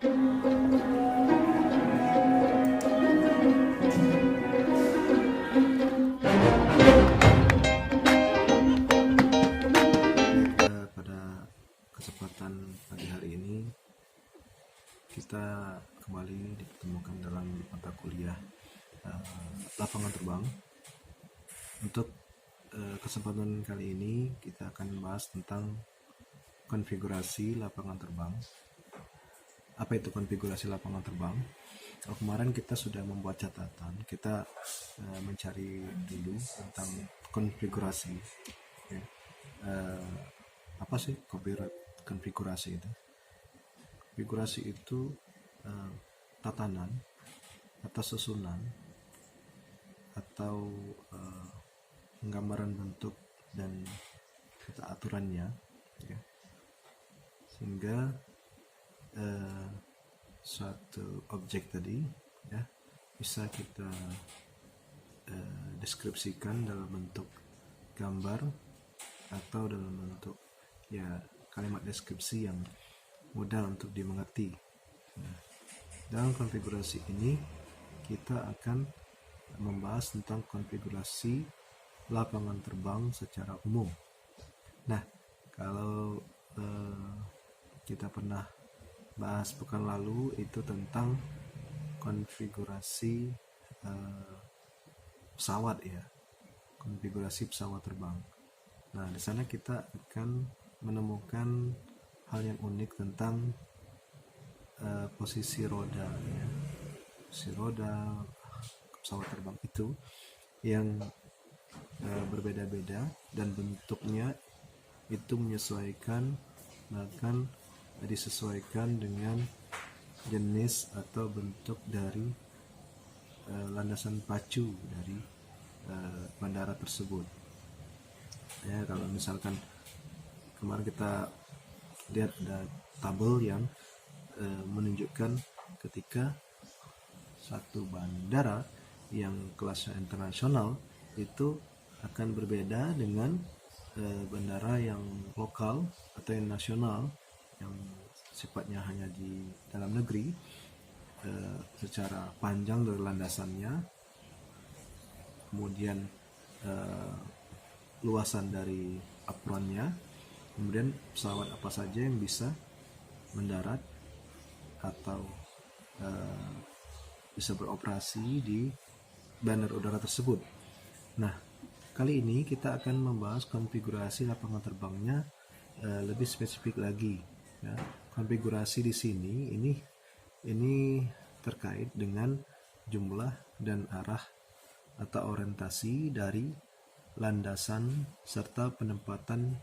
Pada kesempatan pagi hari ini kita kembali dipertemukan dalam mata kuliah lapangan terbang. Untuk kesempatan kali ini kita akan membahas tentang konfigurasi lapangan terbang. Apa itu konfigurasi lapangan terbang? Kalau kemarin kita sudah membuat catatan, kita mencari dulu tentang konfigurasi. Ya. Apa sih konfigurasi itu? Konfigurasi itu tatanan atau susunan atau penggambaran bentuk dan aturannya, ya, sehingga suatu objek tadi, ya, bisa kita deskripsikan dalam bentuk gambar atau dalam bentuk, ya, kalimat deskripsi yang mudah untuk dimengerti. Nah, dalam konfigurasi ini kita akan membahas tentang konfigurasi lapangan terbang secara umum. Nah, kalau kita pernah bahas pekan lalu itu tentang konfigurasi pesawat, ya, konfigurasi pesawat terbang. Nah, di sana kita akan menemukan hal yang unik tentang posisi roda, ya. Posisi roda pesawat terbang itu yang berbeda-beda dan bentuknya itu menyesuaikan, bahkan disesuaikan dengan jenis atau bentuk dari landasan pacu dari bandara tersebut. Ya, kalau misalkan kemarin kita lihat ada tabel yang menunjukkan ketika satu bandara yang kelasnya internasional itu akan berbeda dengan bandara yang lokal atau yang nasional yang sifatnya hanya di dalam negeri, secara panjang dari landasannya, kemudian luasan dari apronnya, kemudian pesawat apa saja yang bisa mendarat atau bisa beroperasi di bandar udara tersebut. Nah, kali ini kita akan membahas konfigurasi lapangan terbangnya lebih spesifik lagi. Ya, konfigurasi di sini ini terkait dengan jumlah dan arah atau orientasi dari landasan serta penempatan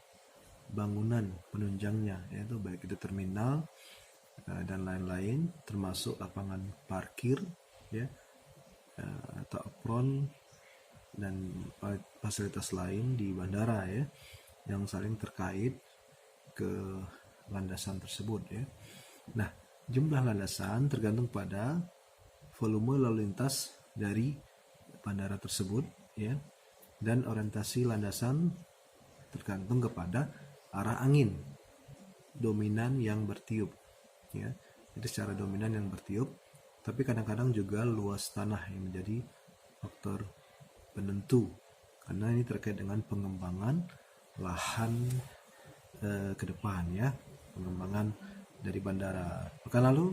bangunan penunjangnya, yaitu baik itu terminal dan lain-lain, termasuk lapangan parkir, ya, atau apron dan fasilitas lain di bandara, ya, yang saling terkait ke landasan tersebut, ya. Nah, jumlah landasan tergantung pada volume lalu lintas dari bandara tersebut, ya, dan orientasi landasan tergantung kepada arah angin dominan yang bertiup, ya. Jadi secara dominan yang bertiup, tapi kadang-kadang juga luas tanah yang menjadi faktor penentu, karena ini terkait dengan pengembangan lahan ke depan, ya, pengembangan dari bandara. Pekan lalu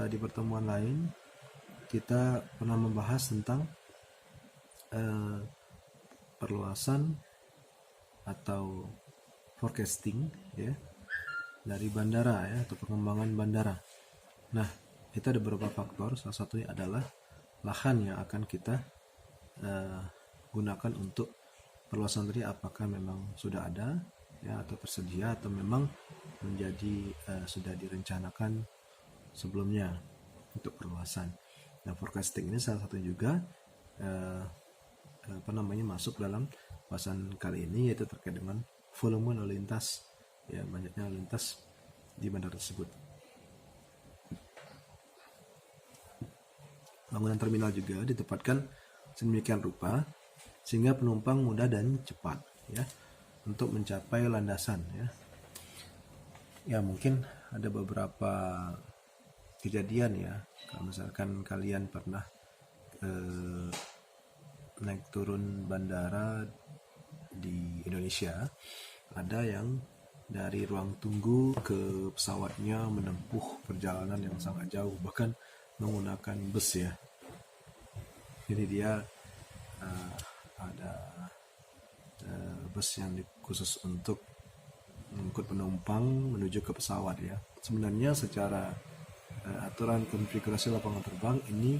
di pertemuan lain kita pernah membahas tentang perluasan atau forecasting, ya, dari bandara, ya, atau pengembangan bandara. Nah, itu ada beberapa faktor. Salah satunya adalah lahan yang akan kita gunakan untuk perluasan tadi, apakah memang sudah ada, ya, atau tersedia, atau memang menjadi sudah direncanakan sebelumnya untuk perluasan. Nah, forecasting ini salah satu juga masuk dalam bahasan kali ini, yaitu terkait dengan volume lalu lintas, ya, banyaknya lalu lintas di bandara tersebut. Bangunan terminal juga ditempatkan sedemikian rupa sehingga penumpang mudah dan cepat, ya, untuk mencapai landasan, ya. Ya, mungkin ada beberapa kejadian ya, kalau misalkan kalian pernah eh, naik turun bandara di Indonesia, ada yang dari ruang tunggu ke pesawatnya menempuh perjalanan yang sangat jauh, bahkan menggunakan bus ya. Jadi dia ada bus yang khusus untuk mengangkut penumpang menuju ke pesawat ya. Sebenarnya secara aturan konfigurasi lapangan terbang ini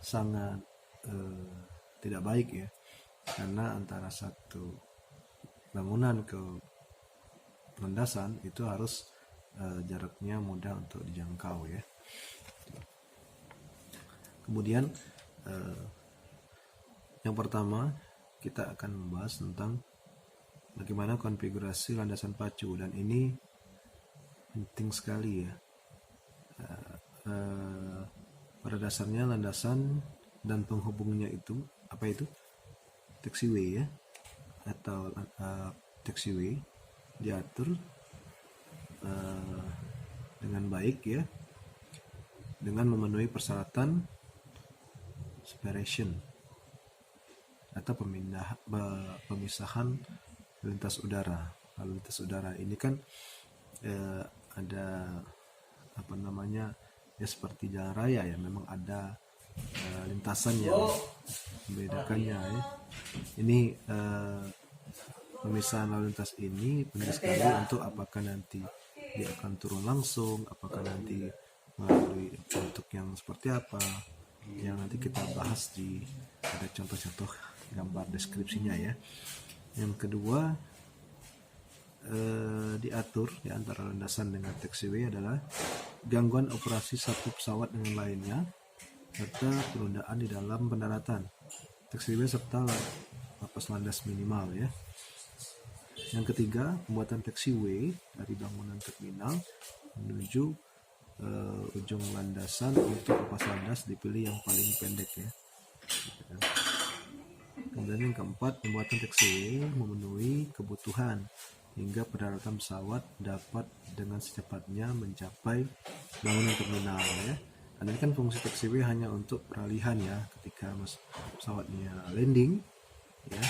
sangat tidak baik ya, karena antara satu bangunan ke landasan itu harus jaraknya mudah untuk dijangkau ya. Kemudian yang pertama kita akan membahas tentang bagaimana konfigurasi landasan pacu, dan ini penting sekali ya. Pada dasarnya landasan dan penghubungnya itu apa itu? Taxiway ya, atau taxiway diatur dengan baik ya, dengan memenuhi persyaratan separation atau pemisahan lintas udara. Lalu lintas udara ini kan ada apa namanya ya, seperti jalan raya ya, memang ada lintasan yang membedakannya ya. Ini pemisahan lalu lintas ini penting sekali untuk apakah nanti dia akan turun langsung, apakah nanti melalui bentuk yang seperti apa, yang nanti kita bahas di ada contoh-contoh gambar deskripsinya ya. Yang kedua, diatur di antara landasan dengan taxiway adalah gangguan operasi satu pesawat dengan lainnya serta penundaan di dalam pendaratan taxiway serta lapas landas minimal ya. Yang ketiga, pembuatan taxiway dari bangunan terminal menuju ujung landasan untuk lapas landas dipilih yang paling pendek ya. Kemudian yang keempat, pembuatan taxiway memenuhi kebutuhan hingga pendaratan pesawat dapat dengan secepatnya mencapai bangunan terminal ya. Dan ini kan fungsi taxiway hanya untuk peralihan ya, ketika pesawatnya landing ya,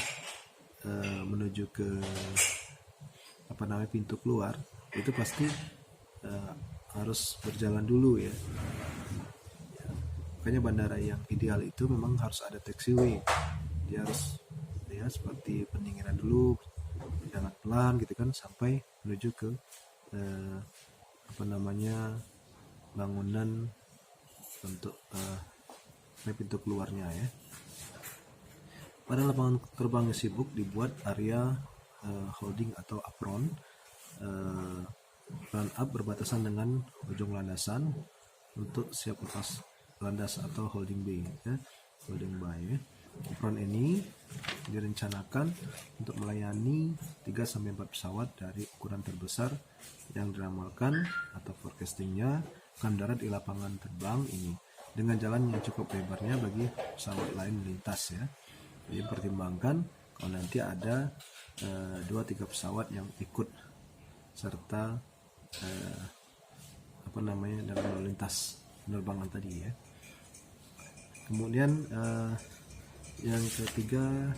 menuju ke apa namanya pintu keluar, itu pasti harus berjalan dulu ya. Makanya bandara yang ideal itu memang harus ada taxiway. Dia harus ya seperti pendinginan dulu, jalan pelan gitu kan, sampai menuju ke apa namanya bangunan untuk pintu keluarnya ya. Pada lapangan terbang yang sibuk dibuat area holding atau apron. Run up berbatasan dengan ujung landasan untuk siap lepas landas atau holding bay ya. Holding bay ya. Apron ini direncanakan untuk melayani 3-4 pesawat dari ukuran terbesar yang diramalkan atau forecastingnya akan mendarat di lapangan terbang ini dengan jalan yang cukup lebarnya bagi pesawat lain melintas ya. Jadi pertimbangkan kalau nanti ada 2-3 pesawat yang ikut serta apa namanya dalam lalu lintas penerbangan tadi ya. Kemudian yang ketiga,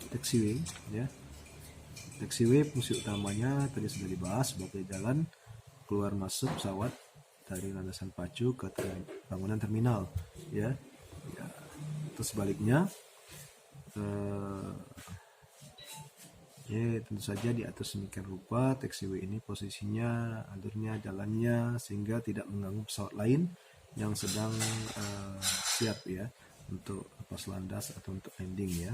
taxiway ya. Taxiway fungsi utamanya tadi sudah dibahas sebagai jalan keluar masuk pesawat dari landasan pacu ke bangunan terminal ya. Terus sebaliknya ya tentu saja diatur sedemikian rupa taxiway ini posisinya, alurnya, jalannya sehingga tidak mengganggu pesawat lain yang sedang siap ya untuk lepas landas atau untuk landing ya.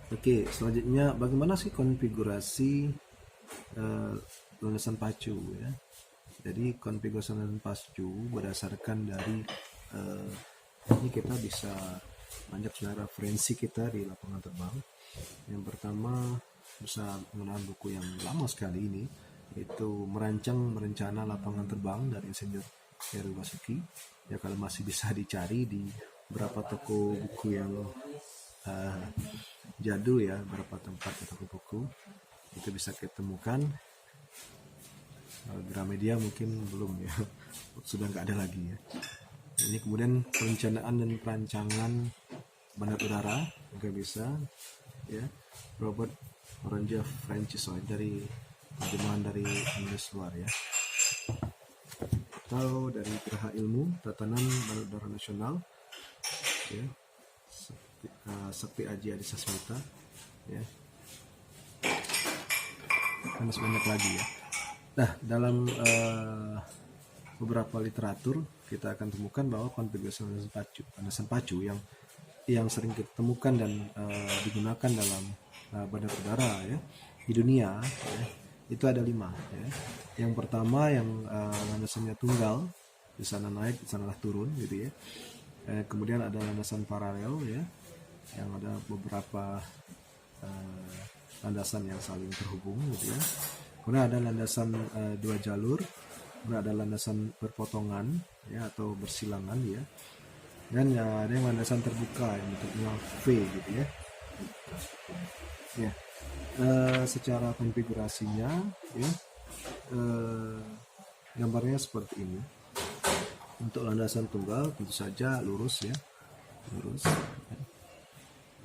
Oke, selanjutnya bagaimana sih konfigurasi landasan pacu ya. Jadi konfigurasi landasan pacu berdasarkan dari ini kita bisa banyak sebenarnya referensi kita di lapangan terbang. Yang pertama bisa menggunakan buku yang lama sekali ini, yaitu merencana lapangan terbang dari Insinyur Heru Basuki ya. Kalau masih bisa dicari di beberapa toko buku yang jadul ya, beberapa tempat toko buku itu bisa ketemukan. Kalau Gramedia mungkin belum ya, sudah nggak ada lagi ya. Ini kemudian perencanaan dan perancangan bandar udara juga bisa ya. Robert Orange Francis dari terjemahan dari Inggris luar ya, atau dari Geraha Ilmu Tatanan Bandar Udara Nasional ya, Sakti Aji Adisasmita ya, dan masih banyak lagi ya. Nah, dalam beberapa literatur kita akan temukan bahwa konfigurasi landasan pacu yang sering kita temukan dan digunakan dalam bandar udara ya di dunia ya, itu ada 5 ya. Yang pertama yang landasannya tunggal, di sana naik, di sanalah turun gitu ya. Kemudian ada landasan paralel ya, yang ada beberapa landasan yang saling terhubung gitu ya. Kemudian ada landasan 2 jalur, kemudian ada landasan berpotongan ya atau bersilangan ya. Dan ada yang landasan terbuka yang bentuknya V gitu ya. Ya, secara konfigurasinya ya, gambarnya seperti ini. Untuk landasan tunggal tentu saja lurus ya, lurus. Ya.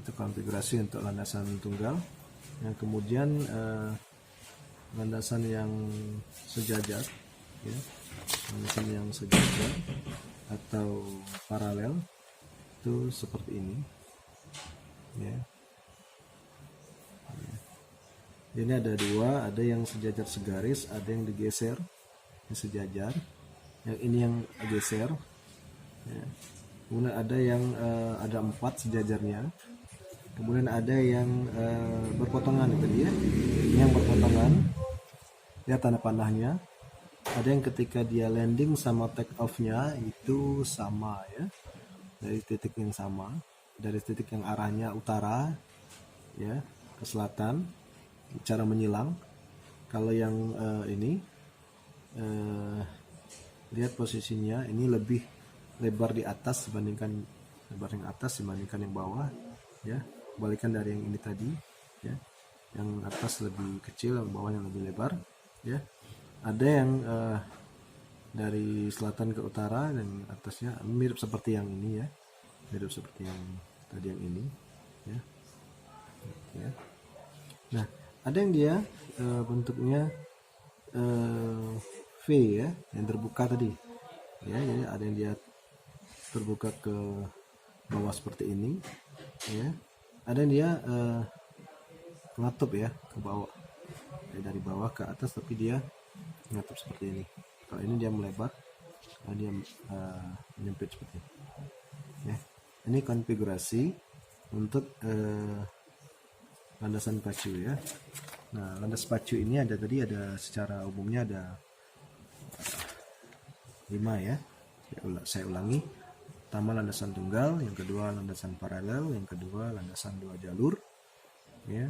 Itu konfigurasi untuk landasan tunggal. Yang kemudian landasan yang sejajar, ya, landasan yang sejajar atau paralel itu seperti ini. Ya. Ini ada 2, ada yang sejajar segaris, ada yang digeser, yang sejajar. Yang ini yang geser. Ya. Kemudian ada yang ada 4 sejajarnya. Kemudian ada yang berpotongan tadi ya. Ini yang berpotongan. Ya, tanda panahnya. Ada yang ketika dia landing sama take off-nya itu sama ya. Dari titik yang sama, dari titik yang arahnya utara ya ke selatan, cara menyilang. Kalau yang ini lihat posisinya, ini lebih lebar di atas dibandingkan yang bawah ya, kebalikan dari yang ini tadi ya, yang atas lebih kecil, yang bawah yang lebih lebar ya. Ada yang dari selatan ke utara dan atasnya mirip seperti yang ini ya, mirip seperti yang tadi yang ini ya. Ya. Nah, ada yang dia bentuknya V ya, yang terbuka tadi ya. Jadi ada yang dia terbuka ke bawah seperti ini ya. Ada yang dia ngatup ya ke bawah, dari bawah ke atas, tapi dia ngatup seperti ini. Kalau ini dia melebar, kalau dia menyempit seperti ini ya. Ini konfigurasi untuk landasan pacu ya. Nah, landas pacu ini ada secara umumnya ada 5 ya. Saya ulangi. Pertama landasan tunggal, yang kedua landasan paralel, yang kedua landasan 2 jalur ya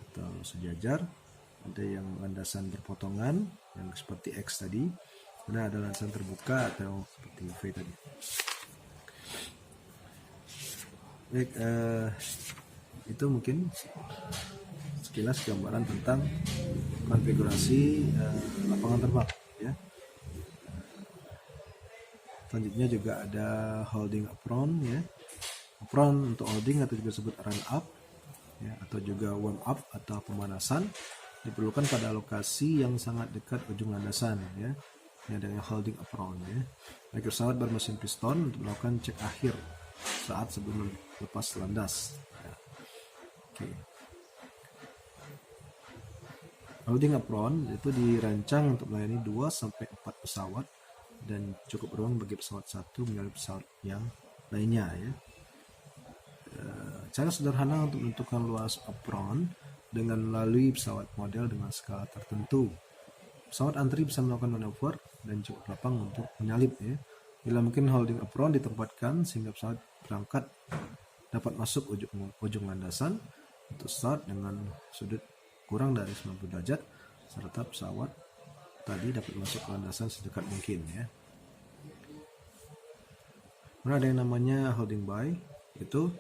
atau sejajar. Ada yang landasan berpotongan yang seperti X tadi. Kemudian ada landasan terbuka atau seperti V tadi. Baik, itu mungkin sekilas gambaran tentang konfigurasi lapangan terbang ya. Selanjutnya juga ada holding apron ya. Apron untuk holding atau juga disebut run up ya, atau juga warm up atau pemanasan, diperlukan pada lokasi yang sangat dekat ujung landasan ya. Ini ada yang holding apron ya. Bagi pesawat bermesin piston untuk melakukan cek akhir saat sebelum lepas landas ya. Oke. Holding apron itu dirancang untuk melayani 2-4 pesawat dan cukup ruang bagi pesawat satu menyalip pesawat yang lainnya ya. Cara sederhana untuk menentukan luas apron dengan melalui pesawat model dengan skala tertentu. Pesawat antri bisa melakukan manuver dan cukup lapang untuk menyalip ya. Bila mungkin holding apron ditempatkan sehingga pesawat berangkat dapat masuk ujung landasan untuk start dengan sudut kurang dari 90 derajat serta pesawat tadi dapat masuk ke landasan sedekat mungkin ya. Kemudian ada yang namanya holding by, itu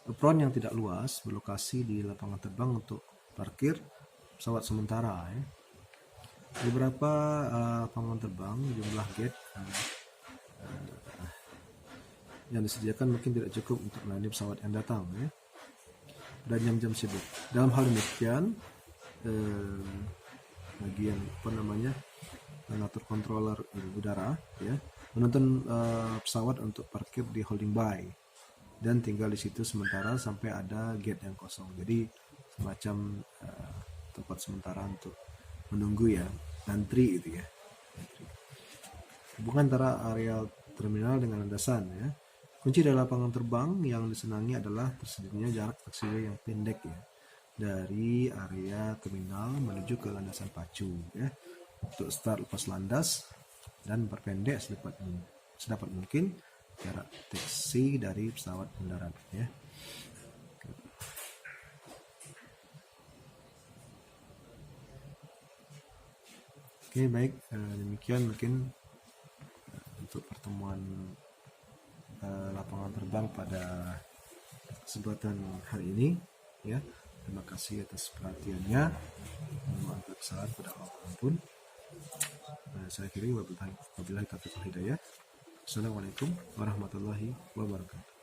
apron yang tidak luas berlokasi di lapangan terbang untuk parkir pesawat sementara ya. Beberapa lapangan terbang jumlah gate yang disediakan mungkin tidak cukup untuk melayani pesawat yang datang, ya, dan jam-jam sibuk. Dalam hal demikian, bagian mengatur controller udara, ya, menuntun pesawat untuk parkir di holding bay dan tinggal di situ sementara sampai ada gate yang kosong. Jadi semacam tempat sementara untuk menunggu, ya, antri gitu, ya. Hubungan antara area terminal dengan landasan, ya. Kunci dari lapangan terbang yang disenangi adalah tersedianya jarak taxiway yang pendek, ya, dari area terminal menuju ke landasan pacu, ya, untuk start lepas landas dan berpendek sedapat mungkin jarak taksi dari pesawat mendarat, ya. Oke, baik, demikian mungkin untuk pertemuan lapangan terbang pada kesempatan hari ini, ya. Terima kasih atas perhatiannya. Mohon maaf kesalahan pada Allah pun. Saya kira wabillahi taufiq wal hidayah. Assalamualaikum warahmatullahi wabarakatuh.